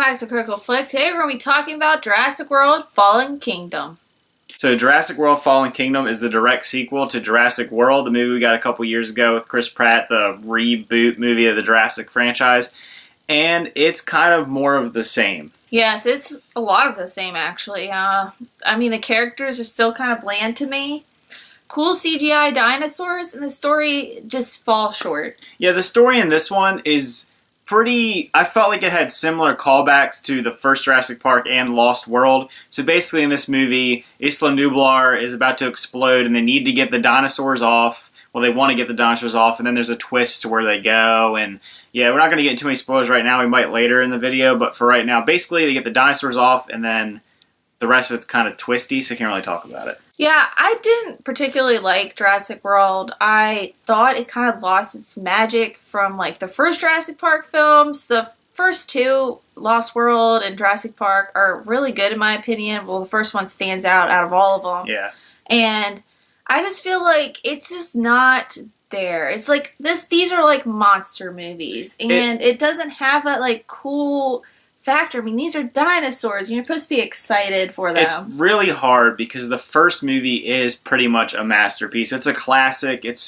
back to Critical Flick. Today we're going to be talking about Jurassic World Fallen Kingdom. So Jurassic World Fallen Kingdom is the direct sequel to Jurassic World, the movie we got a couple years ago with Chris Pratt, the reboot movie of the Jurassic franchise. And it's kind of more of the same. Yes, it's a lot of the same, actually. The characters are still kind of bland to me. Cool CGI dinosaurs, and the story just falls short. Yeah, the story in this one is pretty... I felt like it had similar callbacks to the first Jurassic Park and Lost World. So basically in this movie, Isla Nublar is about to explode, and they need to get the dinosaurs off. Well, they want to get the dinosaurs off, and then there's a twist to where they go, and yeah, we're not going to get into too many spoilers right now. We might later in the video, but for right now, basically they get the dinosaurs off, and then the rest of it's kind of twisty, so I can't really talk about it. Yeah, I didn't particularly like Jurassic World. I thought it kind of lost its magic from like the first Jurassic Park films. The first two, Lost World and Jurassic Park, are really good in my opinion. Well, the first one stands out of all of them. Yeah. And I just feel like it's just not there. It's like these are like monster movies, and it doesn't have that like cool factor. I mean, these are dinosaurs. You're supposed to be excited for them. It's really hard because the first movie is pretty much a masterpiece. It's a classic. It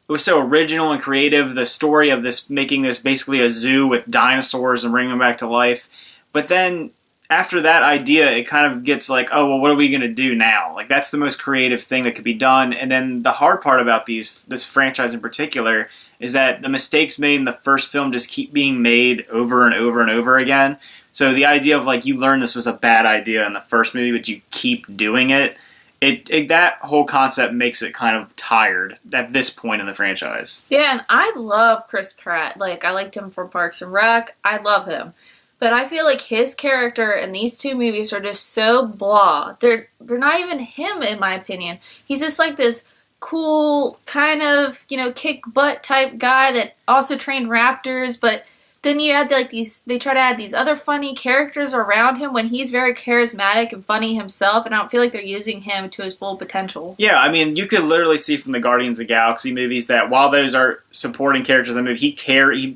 was so original and creative. The story of this, making this basically a zoo with dinosaurs and bringing them back to life. But then after that idea, it kind of gets like, oh, well, what are we going to do now? Like, that's the most creative thing that could be done. And then the hard part about this franchise in particular is that the mistakes made in the first film just keep being made over and over and over again. So the idea of, like, you learn this was a bad idea in the first movie, but you keep doing it, that whole concept makes it kind of tired at this point in the franchise. Yeah, and I love Chris Pratt. Like, I liked him from Parks and Rec. I love him. But I feel like his character in these two movies are just so blah. They're not even him, in my opinion. He's just like this cool, kind of, kick butt type guy that also trained raptors, but then you add they try to add these other funny characters around him when he's very charismatic and funny himself, and I don't feel like they're using him to his full potential. Yeah, I mean, you could literally see from the Guardians of the Galaxy movies that while those are supporting characters in the movie,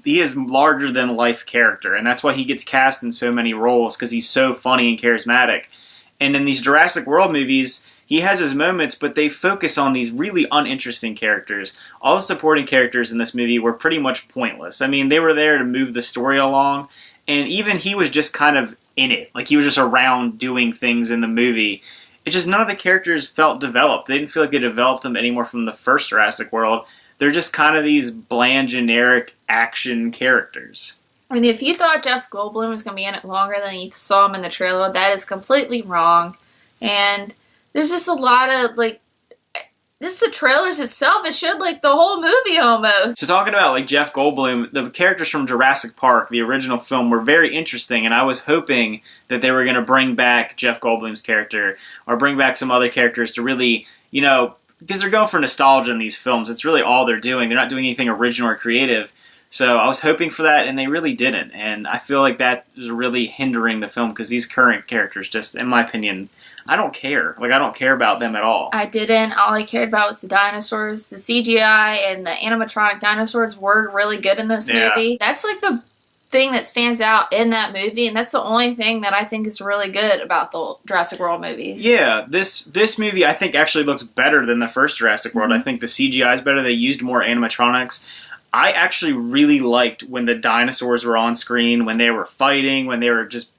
he is larger than life character, and that's why he gets cast in so many roles, because he's so funny and charismatic. And in these Jurassic World movies, he has his moments, but they focus on these really uninteresting characters. All the supporting characters in this movie were pretty much pointless. I mean, they were there to move the story along, and even he was just kind of in it. Like, he was just around doing things in the movie. It's just none of the characters felt developed. They didn't feel like they developed them anymore from the first Jurassic World. They're just kind of these bland, generic action characters. I mean, if you thought Jeff Goldblum was going to be in it longer than you saw him in the trailer, that is completely wrong. And there's just a lot of, the trailers itself, it showed, the whole movie almost. So talking about, Jeff Goldblum, the characters from Jurassic Park, the original film, were very interesting, and I was hoping that they were going to bring back Jeff Goldblum's character, or bring back some other characters to really, because they're going for nostalgia in these films. It's really all they're doing. They're not doing anything original or creative. So I was hoping for that, and they really didn't. And I feel like that is really hindering the film, because these current characters just, in my opinion, I don't care. I don't care about them at all. I didn't. All I cared about was the dinosaurs. The CGI and the animatronic dinosaurs were really good in this movie. That's, the thing that stands out in that movie, and that's the only thing that I think is really good about the Jurassic World movies. Yeah, this movie, I think, actually looks better than the first Jurassic World. I think the CGI is better. They used more animatronics. I actually really liked when the dinosaurs were on screen, when they were fighting, when they were just...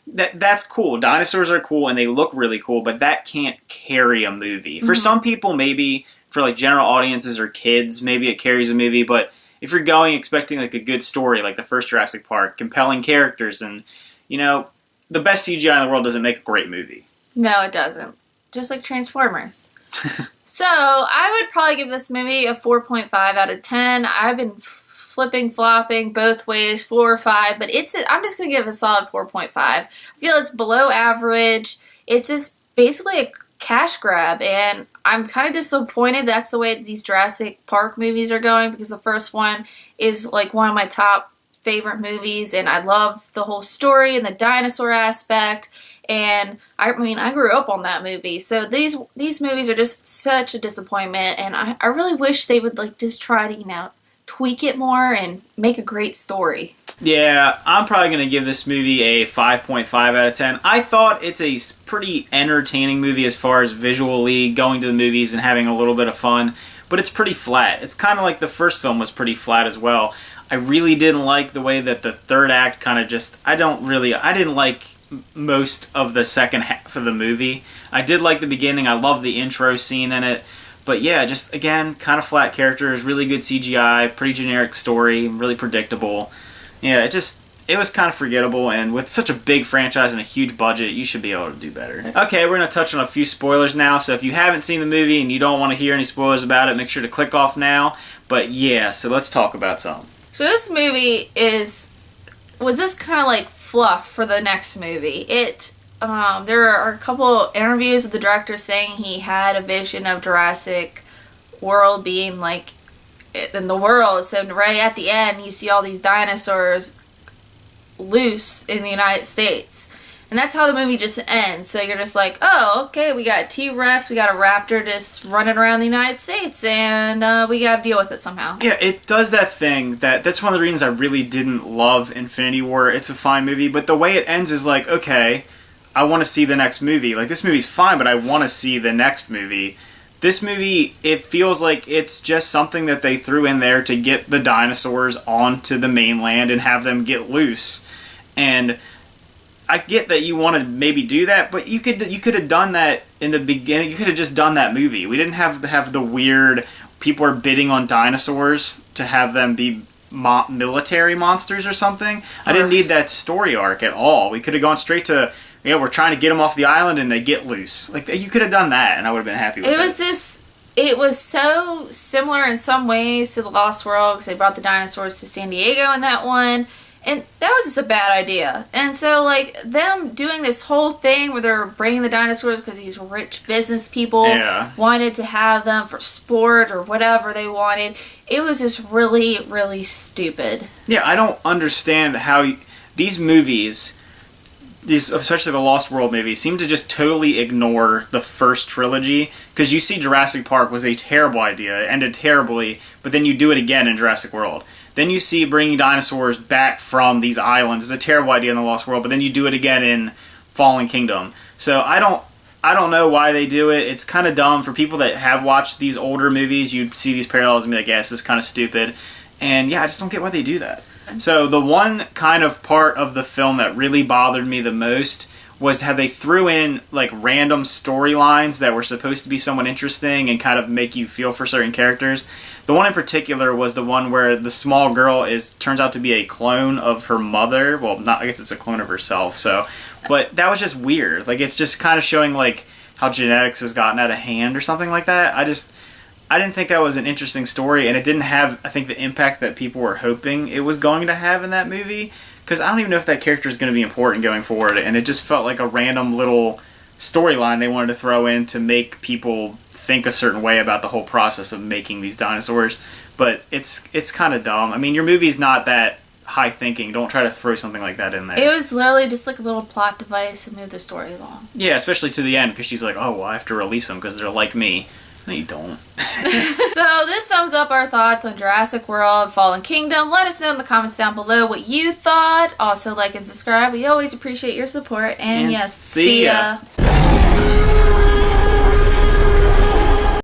That's cool. Dinosaurs are cool, and they look really cool, but that can't carry a movie. For some people, maybe, for general audiences or kids, maybe it carries a movie, but if you're going expecting a good story, like the first Jurassic Park, compelling characters, and, the best CGI in the world doesn't make a great movie. No, it doesn't. Just like Transformers. So, I would probably give this movie a 4.5 out of 10. I've been flopping both ways, 4 or 5, but I'm just going to give it a solid 4.5. I feel it's below average. It's just basically a cash grab, and I'm kind of disappointed that's the way these Jurassic Park movies are going, because the first one is one of my top favorite movies, and I love the whole story and the dinosaur aspect. And I grew up on that movie, so these movies are just such a disappointment, and I really wish they would just try to tweak it more and make a great story. Yeah, I'm probably going to give this movie a 5.5 out of 10. I thought it's a pretty entertaining movie as far as visually going to the movies and having a little bit of fun, but it's pretty flat. It's kind of like the first film was pretty flat as well. I really didn't like the way that the third act kind of just, I didn't like most of the second half of the movie. I did like the beginning. I love the intro scene in it. But yeah, just again, kind of flat characters, really good CGI, pretty generic story, really predictable. Yeah, it was kind of forgettable, and with such a big franchise and a huge budget, you should be able to do better. Okay, we're going to touch on a few spoilers now, so if you haven't seen the movie and you don't want to hear any spoilers about it, make sure to click off now. But yeah, so let's talk about some. So this movie was this kind of like fluff for the next movie. There are a couple interviews with the director saying he had a vision of Jurassic World being like in the world. So right at the end, you see all these dinosaurs loose in the United States. And that's how the movie just ends. So you're just like, oh, okay, we got T-Rex, we got a raptor just running around the United States, and we got to deal with it somehow. Yeah, it does that thing that's one of the reasons I really didn't love Infinity War. It's a fine movie, but the way it ends is like, okay, I want to see the next movie. Like, this movie's fine, but I want to see the next movie. This movie, it feels like it's just something that they threw in there to get the dinosaurs onto the mainland and have them get loose. And I get that you want to maybe do that, but you could have done that in the beginning. You could have just done that movie. We didn't have to have the weird people are bidding on dinosaurs to have them be military monsters or something. I didn't need that story arc at all. We could have gone straight to, we're trying to get them off the island and they get loose. Like, you could have done that and I would have been happy with it. It was so similar in some ways to The Lost World because they brought the dinosaurs to San Diego in that one. And that was just a bad idea. And so, like, them doing this whole thing where they're bringing the dinosaurs because these rich business people wanted to have them for sport or whatever they wanted, it was just really, really stupid. Yeah, I don't understand how these movies, especially the Lost World movies, seem to just totally ignore the first trilogy. Because you see Jurassic Park was a terrible idea, it ended terribly, but then you do it again in Jurassic World. Then you see bringing dinosaurs back from these islands is a terrible idea in the Lost World, but then you do it again in Fallen Kingdom. So I don't know why they do it. It's kind of dumb. For people that have watched these older movies, you see these parallels and be like, yeah, this is kind of stupid. And yeah, I just don't get why they do that. So the one kind of part of the film that really bothered me the most was how they threw in like random storylines that were supposed to be somewhat interesting and kind of make you feel for certain characters. The one in particular was the one where the small girl turns out to be a clone of her mother. Well, I guess it's a clone of herself. So, but that was just weird. Like, it's just kind of showing like how genetics has gotten out of hand or something like that. I didn't think that was an interesting story, and it didn't have, I think, the impact that people were hoping it was going to have in that movie. Because I don't even know if that character is going to be important going forward, and it just felt like a random little storyline they wanted to throw in to make people think a certain way about the whole process of making these dinosaurs. But it's kind of dumb. I mean, your movie's not that high thinking. Don't try to throw something like that in there. It was literally just like a little plot device to move the story along. Yeah, especially to the end, because she's like, oh, well, I have to release them because they're like me. No, you don't. So this sums up our thoughts on Jurassic World, Fallen Kingdom. Let us know in the comments down below what you thought. Also, like and subscribe. We always appreciate your support. And yes, see ya.